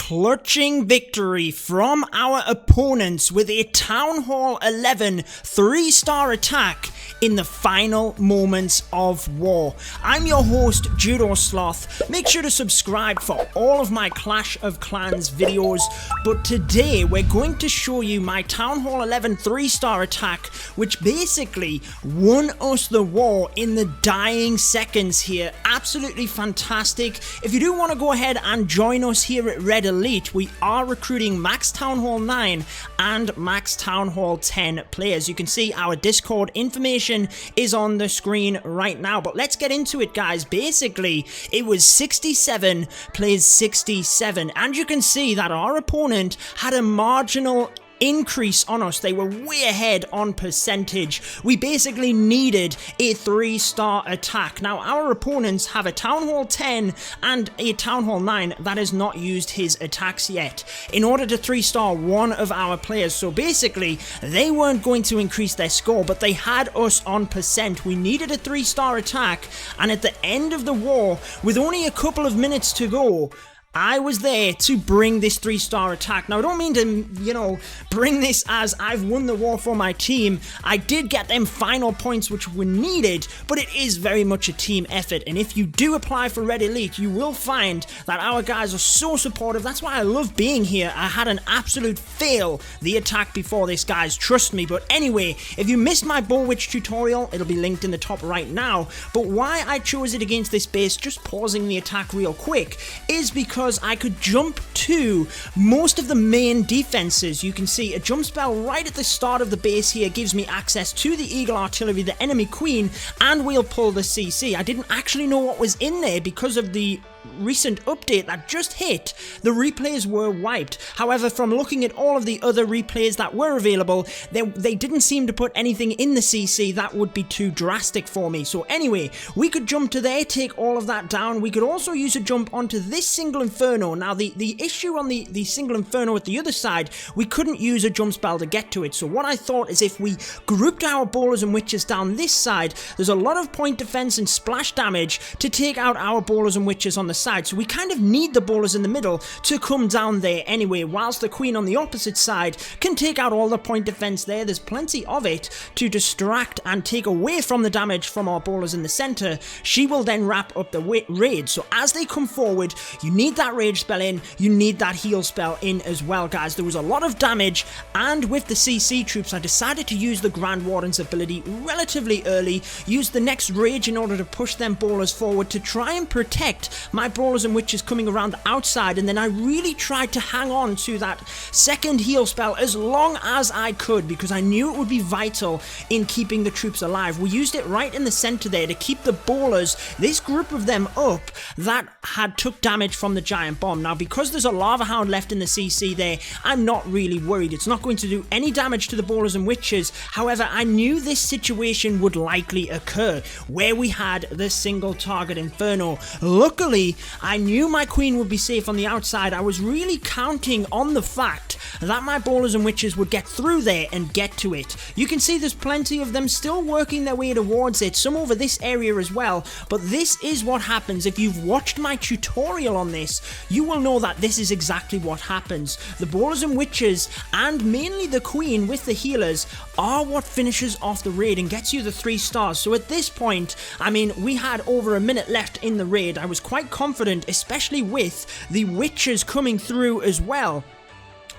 clutching victory from our opponents with a Town Hall 11 3-star attack in the final moments of war. I'm your host, Judo Sloth. Make sure to subscribe for all of my Clash of Clans videos, but today we're going to show you my Town Hall 11 3-star attack, which basically won us the war in the dying seconds here. Absolutely fantastic. If you do want to go ahead and join us here at Red Elite, we are recruiting Max Town Hall 9 and Max Town Hall 10 players. You can see our Discord information is on the screen right now, but let's get into it, guys. Basically, it was 67 plays 67, and you can see that our opponent had a marginal increase on us. They were way ahead on percentage. We basically needed a 3-star attack. Now, our opponents have a Town Hall 10 and a Town Hall 9 that has not used his attacks yet in order to 3-star one of our players. So basically, they weren't going to increase their score, but they had us on percent. We needed a 3-star attack, and at the end of the war, with only a couple of minutes to go, I was there to bring this 3-star attack. Now, I don't mean to, bring this as I've won the war for my team. I did get them final points which were needed, but it is very much a team effort. And if you do apply for Red Elite, you will find that our guys are so supportive. That's why I love being here. I had an absolute fail the attack before this, guys. Trust me. But anyway, if you missed my BoWitch tutorial, it'll be linked in the top right now. But why I chose it against this base, just pausing the attack real quick, is because I could jump to most of the main defenses. You can see a jump spell right at the start of the base here gives me access to the Eagle Artillery, the enemy queen, and we'll pull the CC. I didn't actually know what was in there because of the recent update that just hit. The replays were wiped. However, from looking at all of the other replays that were available, they didn't seem to put anything in the CC that would be too drastic for me. So anyway, we could jump to there, take all of that down. We could also use a jump onto this single inferno. Now, the issue on the single inferno at the other side, we couldn't use a jump spell to get to it. So what I thought is if we grouped our bowlers and witches down this side, there's a lot of point defense and splash damage to take out our bowlers and witches on the side, so we kind of need the bowlers in the middle to come down there anyway, whilst the queen on the opposite side can take out all the point defense there. There's plenty of it to distract and take away from the damage from our bowlers in the center. She will then wrap up the raid. So as they come forward, you need that rage spell in, you need that heal spell in as well, guys. There was a lot of damage, and with the CC troops, I decided to use the Grand Warden's ability relatively early, use the next rage in order to push them bowlers forward to try and protect my brawlers and witches coming around the outside, and then I really tried to hang on to that second heal spell as long as I could because I knew it would be vital in keeping the troops alive. We used it right in the center there to keep the bowlers, this group of them, up that had took damage from the giant bomb. Now, because there's a lava hound left in the CC there, I'm not really worried. It's not going to do any damage to the bowlers and witches. However, I knew this situation would likely occur where we had the single target inferno. Luckily, I knew my queen would be safe on the outside. I was really counting on the fact that my bowlers and witches would get through there and get to it. You can see there's plenty of them still working their way towards it, some over this area as well, but this is what happens. If you've watched my tutorial on this, you will know that this is exactly what happens. The bowlers and witches, and mainly the queen with the healers, are what finishes off the raid and gets you the 3 stars. So at this point, I mean, we had over a minute left in the raid. I was quite confident, especially with the witches coming through as well,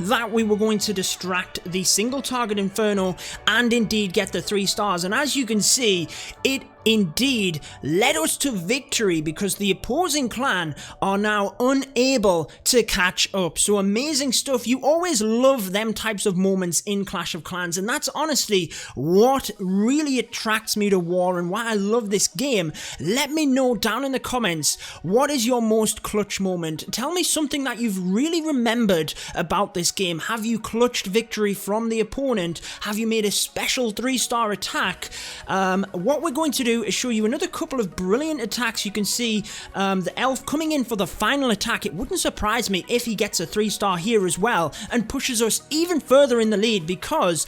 that we were going to distract the single target inferno and indeed get the 3 stars. And as you can see, it indeed led us to victory because the opposing clan are now unable to catch up. So amazing stuff. You always love them types of moments in Clash of Clans, and that's honestly what really attracts me to war and why I love this game. Let me know down in the comments, what is your most clutch moment? Tell me something that you've really remembered about this game. Have you clutched victory from the opponent? Have you made a special 3-star attack? What we're going to do is show you another couple of brilliant attacks. You can see the elf coming in for the final attack. It wouldn't surprise me if he gets a 3-star here as well and pushes us even further in the lead, because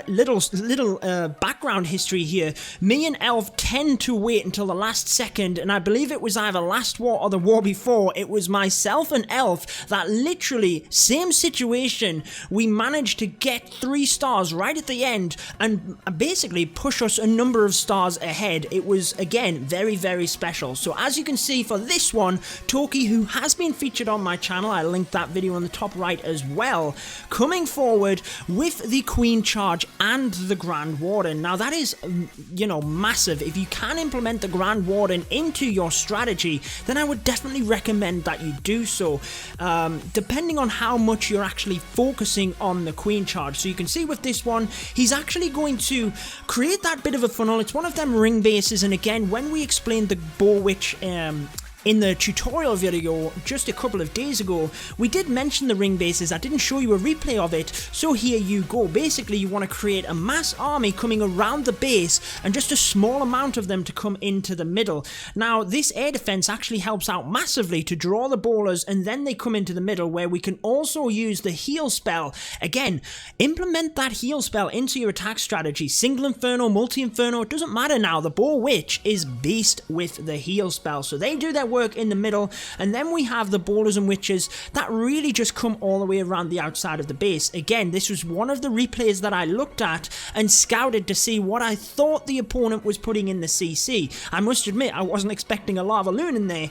little background history here. Me and Elf tend to wait until the last second, and I believe it was either last war or the war before. It was myself and Elf that literally, same situation, we managed to get 3 stars right at the end and basically push us a number of stars ahead. It was, again, very, very special. So as you can see for this one, Toki, who has been featured on my channel, I linked that video on the top right as well, coming forward with the Queen Charge and the Grand Warden. Now that is, you know, massive. If you can implement the Grand Warden into your strategy, then I would definitely recommend that you do so, depending on how much you're actually focusing on the Queen Charge. So you can see with this one, he's actually going to create that bit of a funnel. It's one of them ring bases, and again, when we explained the BoWitch in the tutorial video just a couple of days ago, we did mention the ring bases. I didn't show you a replay of it, so here you go. Basically, you want to create a mass army coming around the base and just a small amount of them to come into the middle. Now, this air defense actually helps out massively to draw the ballers, and then they come into the middle, where we can also use the heal spell. Again, implement that heal spell into your attack strategy. Single Inferno, multi-Inferno, it doesn't matter now. The BoWitch is beast with the heal spell, so they do their work in the middle, and then we have the ballers and witches that really just come all the way around the outside of the base. Again, this was one of the replays that I looked at and scouted to see what I thought the opponent was putting in the CC. I must admit, I wasn't expecting a Lavaloon in there,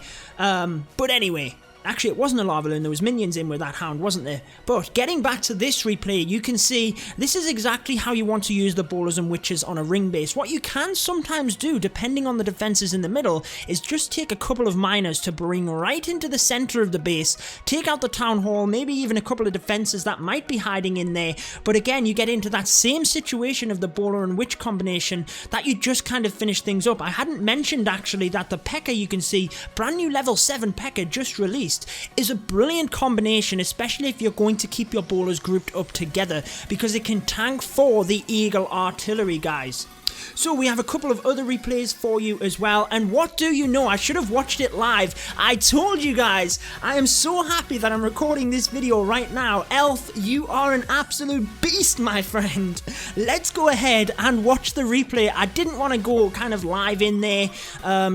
but anyway. Actually, it wasn't a Lavaloon, there was minions in with that hound, wasn't there? But getting back to this replay, you can see this is exactly how you want to use the ballers and witches on a ring base. What you can sometimes do, depending on the defenses in the middle, is just take a couple of miners to bring right into the center of the base, take out the town hall, maybe even a couple of defenses that might be hiding in there. But again, you get into that same situation of the baller and witch combination that you just kind of finish things up. I hadn't mentioned actually that the P.E.K.K.A, you can see, brand new level 7 P.E.K.K.A just released, is a brilliant combination, especially if you're going to keep your ballers grouped up together, because it can tank for the Eagle artillery, guys. So we have a couple of other replays for you as well, and what do you know, I should have watched it live. I told you guys, I am so happy that I'm recording this video right now. Elf, you are an absolute beast, my friend. Let's go ahead and watch the replay. I didn't want to go kind of live in there,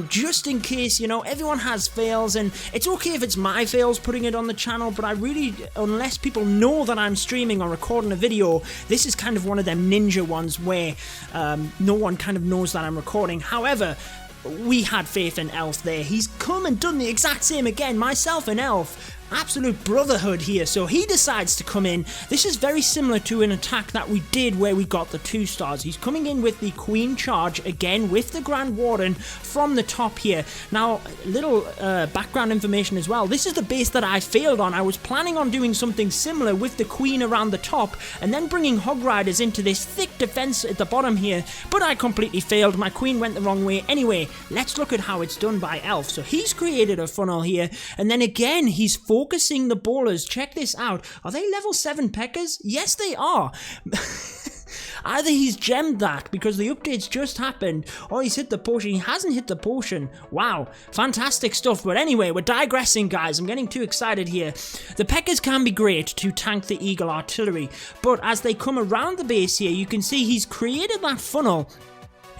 just in case, you know, everyone has fails, and it's okay if it's my fails putting it on the channel, but I really, unless people know that I'm streaming or recording a video, this is kind of one of them ninja ones where no one kind of knows that I'm recording. However, we had faith in Elf there. He's come and done the exact same again. Myself and Elf, absolute brotherhood here. So he decides to come in. This is very similar to an attack that we did where we got the 2 stars. He's coming in with the Queen Charge again with the Grand Warden from the top here. Now, little background information as well. This is the base that I failed on. I was planning on doing something similar with the Queen around the top and then bringing Hog Riders into this thick defense at the bottom here, but I completely failed. My Queen went the wrong way. Anyway, let's look at how it's done by Elf. So he's created a funnel here, and then again, he's focusing the ballers. Check this out. Are they level 7 P.E.K.K.A s? Yes, they are. Either he's gemmed that because the updates just happened, or he's hit the potion. He hasn't hit the potion. Wow, fantastic stuff. But anyway, we're digressing, guys. I'm getting too excited here. The P.E.K.K.A s can be great to tank the Eagle artillery, but as they come around the base here, you can see he's created that funnel.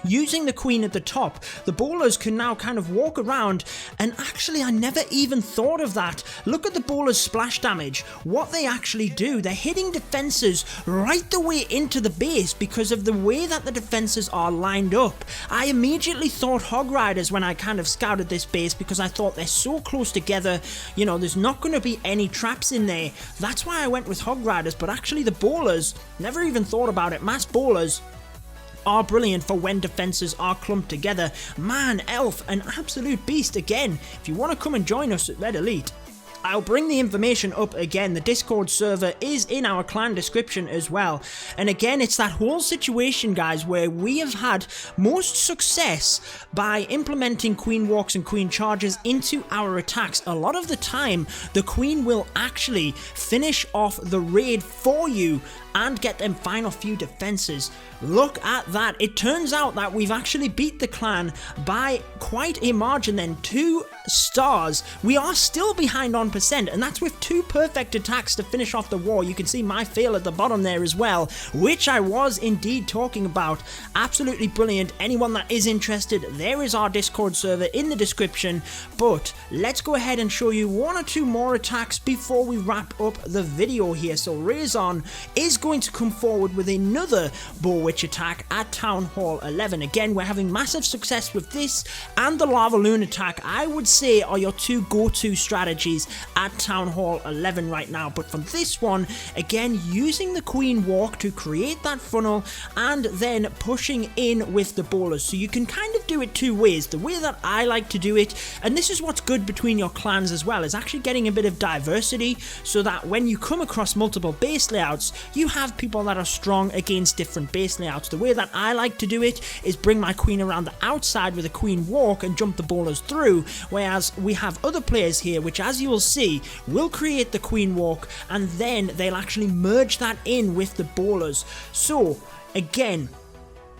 Using the Queen at the top, the ballers can now kind of walk around, and actually I never even thought of that. Look at the ballers' splash damage. What they actually do, they're hitting defenses right the way into the base because of the way that the defenses are lined up. I immediately thought Hog Riders when I kind of scouted this base because I thought they're so close together, you know, there's not going to be any traps in there. That's why I went with Hog Riders, but actually the ballers, never even thought about it. Mass ballers are brilliant for when defenses are clumped together. Man, Elf, an absolute beast again. If you want to come and join us at Red Elite, I'll bring the information up again. The Discord server is in our clan description as well. And again, it's that whole situation, guys, where we have had most success by implementing Queen Walks and Queen Charges into our attacks. A lot of the time, the Queen will actually finish off the raid for you and get them final few defenses. Look at that. It turns out that we've actually beat the clan by quite a margin then. 2 stars, we are still behind on percent, and that's with 2 perfect attacks to finish off the war. You can see my fail at the bottom there as well, which I was indeed talking about. Absolutely brilliant. Anyone that is interested, there is our Discord server in the description. But let's go ahead and show you 1 or 2 more attacks before we wrap up the video here. So Razon is going to come forward with another BoWitch attack at Town Hall 11. Again, we're having massive success with this and the Lavaloon attack. I would say are your 2 go-to strategies at Town Hall 11 right now. But for this one, again, using the Queen Walk to create that funnel and then pushing in with the bowlers. So you can kind of do it 2 ways. The way that I like to do it, and this is what's good between your clans as well, is actually getting a bit of diversity so that when you come across multiple base layouts, you have people that are strong against different base layouts. The way that I like to do it is bring my queen around the outside with a Queen Walk and jump the bowlers through, whereas we have other players here which, as you will see, will create the Queen Walk and then they'll actually merge that in with the bowlers. So again,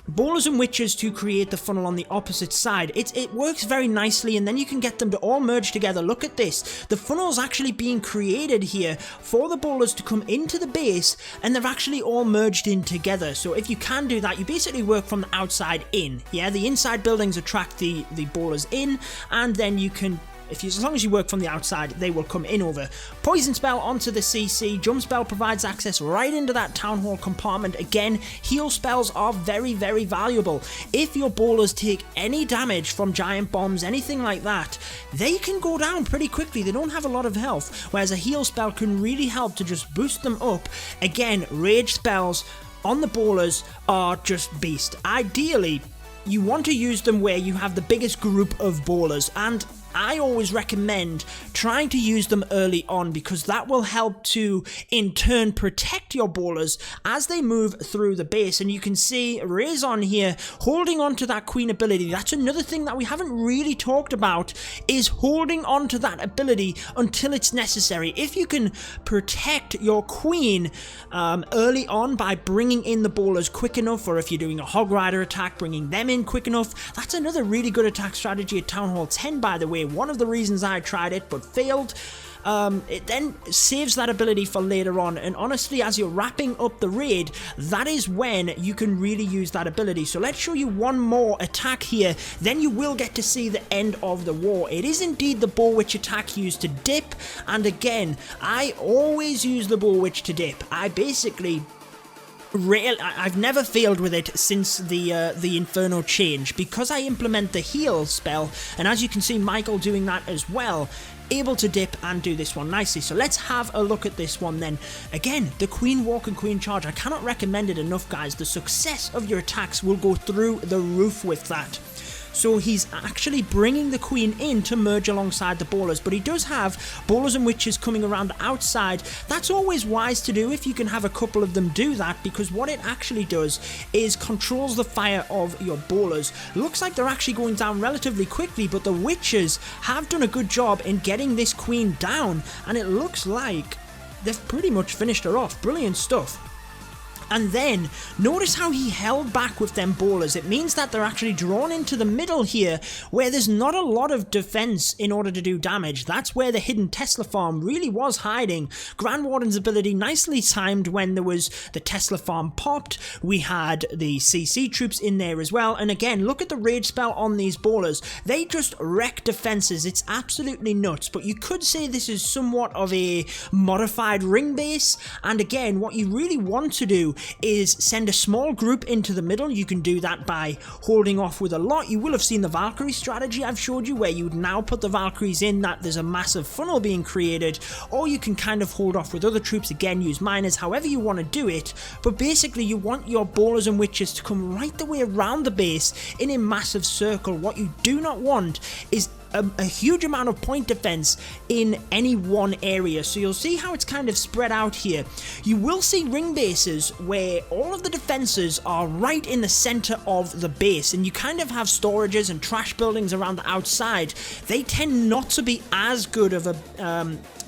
bowlers and witches to create the funnel on the opposite side. It works very nicely, and then you can get them to all merge together. Look at this. The funnel's actually being created here for the bowlers to come into the base, and they're actually all merged in together. So if you can do that, you basically work from the outside in. Yeah, the inside buildings attract the bowlers in, and then you can, as long as you work from the outside, they will come in over. Poison spell onto the CC. Jump spell provides access right into that town hall compartment. Again, heal spells are very, very valuable. If your bowlers take any damage from giant bombs, anything like that, they can go down pretty quickly. They don't have a lot of health, whereas a heal spell can really help to just boost them up. Again, rage spells on the bowlers are just beast. Ideally, you want to use them where you have the biggest group of bowlers, and I always recommend trying to use them early on because that will help to, in turn, protect your bowlers as they move through the base. And you can see Razon here holding on to that queen ability. That's another thing that we haven't really talked about, is holding on to that ability until it's necessary. If you can protect your queen early on by bringing in the bowlers quick enough, or if you're doing a hog rider attack, bringing them in quick enough, that's another really good attack strategy at Town Hall 10, by the way. One of the reasons I tried it but failed. It then saves that ability for later on, and honestly, as you're wrapping up the raid, that is when you can really use that ability. So let's show you 1 more attack here, then you will get to see the end of the war. It is indeed the BoWitch attack used to dip, and again, I always use the BoWitch to dip. I've never failed with it since the Inferno change, because I implement the heal spell, and as you can see Michael doing that as well, able to dip and do this one nicely. So let's have a look at this one then. Again, the Queen Walk and Queen Charge, I cannot recommend it enough, guys. The success of your attacks will go through the roof with that. So he's actually bringing the queen in to merge alongside the bowlers, but he does have bowlers and witches coming around the outside. That's always wise to do if you can have a couple of them do that, because what it actually does is controls the fire of your bowlers. Looks like they're actually going down relatively quickly, but the witches have done a good job in getting this queen down, and it looks like they've pretty much finished her off. Brilliant stuff. And then, notice how he held back with them bowlers. It means that they're actually drawn into the middle here, where there's not a lot of defense in order to do damage. That's where the hidden Tesla farm really was hiding. Grand Warden's ability nicely timed when there was the Tesla farm popped. We had the CC troops in there as well. And again, look at the rage spell on these bowlers. They just wreck defenses. It's absolutely nuts. But you could say this is somewhat of a modified ring base. And again, what you really want to do is send a small group into the middle. You can do that by holding off with a lot. You will have seen the Valkyrie strategy I've showed you, where you would now put the Valkyries in that there's a massive funnel being created, or you can kind of hold off with other troops. Again, use miners, however you want to do it, but basically you want your bowlers and witches to come right the way around the base in a massive circle. What you do not want is a huge amount of point defense in any one area. So you'll see how it's kind of spread out here. You will see ring bases where all of the defenses are right in the center of the base, and you kind of have storages and trash buildings around the outside. They tend not to be as good of a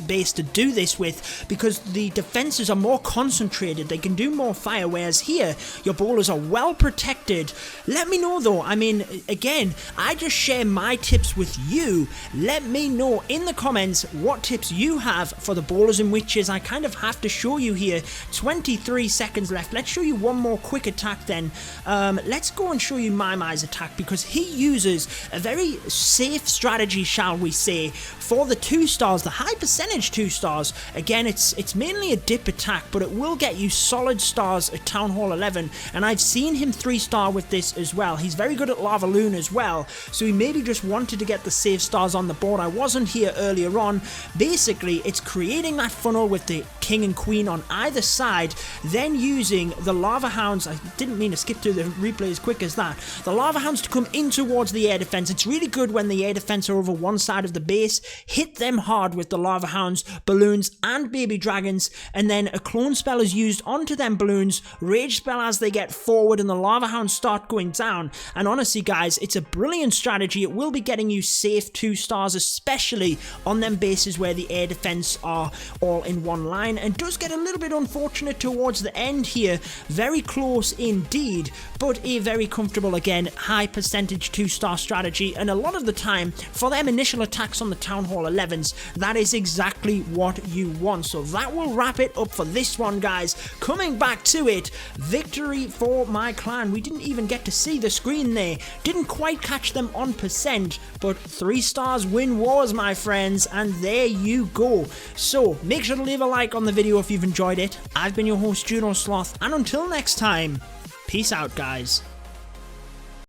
base to do this with, because the defenses are more concentrated. They can do more fire, whereas here your bowlers are well protected. Let me know though, I mean, again, I just share my tips with you. you. Let me know in the comments what tips you have for the bowlers and witches. I kind of have to show you here. 23 seconds left. Let's show you one more quick attack then. Let's go and show you Mai's attack, because he uses a very safe strategy, shall we say, for the 2 stars, the high percentage 2 stars. Again, it's mainly a dip attack, but it will get you solid stars at Town Hall 11, and I've seen him 3-star with this as well. He's very good at Lavaloon as well, so he maybe just wanted to get the safe stars on the board. I wasn't here earlier on. Basically, it's creating that funnel with the king and queen on either side, then using the lava hounds. I didn't mean to skip through the replay as quick as that. The lava hounds to come in towards the air defense. It's really good when the air defense are over one side of the base. Hit them hard with the lava hounds, balloons, and baby dragons, and then a clone spell is used onto them balloons, rage spell as they get forward, and the lava hounds start going down. And honestly, guys, it's a brilliant strategy. It will be getting you safe 2 stars, especially on them bases where the air defense are all in one line, and does get a little bit unfortunate towards the end here. Very close indeed, but a very comfortable, again, high percentage 2-star strategy. And a lot of the time, for them initial attacks on the Town Hall 11s, that is exactly what you want. So that will wrap it up for this one, guys. Coming back to it, victory for my clan. We didn't even get to see the screen there. Didn't quite catch them on percent, but 3 stars win wars, my friends, and there you go. So make sure to leave a like on the video if you've enjoyed it. I've been your host, Judo Sloth, and until next time, peace out, guys.